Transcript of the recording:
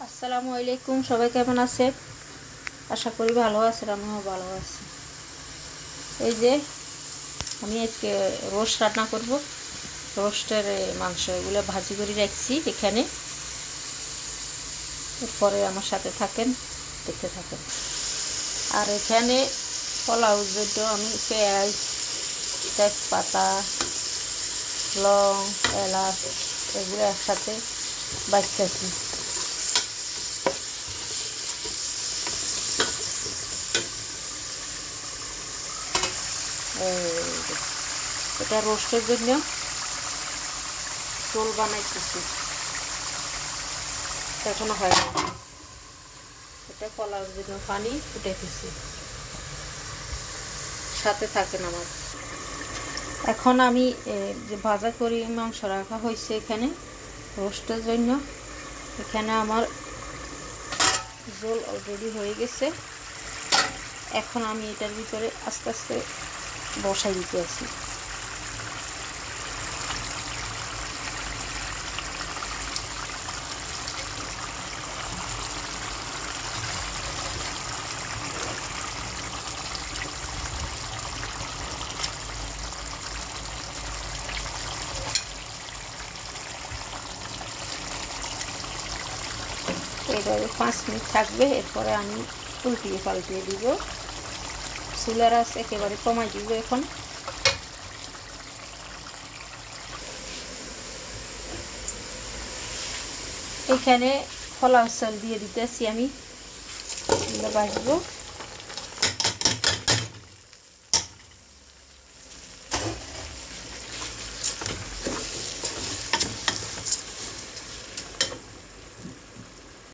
আসসালামু আলাইকুম, সবাই কেমন আছে? আশা করি ভালো আছেন, আমিও ভালো আছি। এই যে আমি আজকে রোস্ট রান্না করব। রোস্টের মাংস এগুলো ভাজি করে রাখছি এখানে। এরপরে আমার সাথে থাকেন, দেখতে থাকেন। আর এখানে পোলাওর জন্য আমি পেঁয়াজ, তেজপাতা, লং, এলাচ এগুলো একসাথে বাটতেছি। এটা রোস্টের জন্য ঝোল বানাইতেছি, এখনো হয় না। এটা পোলাওর জন্য পানি ফুটাইতেছি, সাথে থাকেন আমার। এখন আমি যে ভাজা করি মাংস রাখা হয়েছে এখানে রোস্টের জন্য। এখানে আমার ঝোল অলরেডি হয়ে গেছে। এখন আমি এটার ভিতরে আস্তে আস্তে বসাই দিতে আছি। এইভাবে 5 মিনিট থাকবে, এরপরে আমি উল্টিয়ে পাল্টিয়ে দিব। চুলার আঁচ একেবারে কমাই দিব। এখন এখানে পোলাও চাল দিয়ে দিতেছি, আমি বাছবো।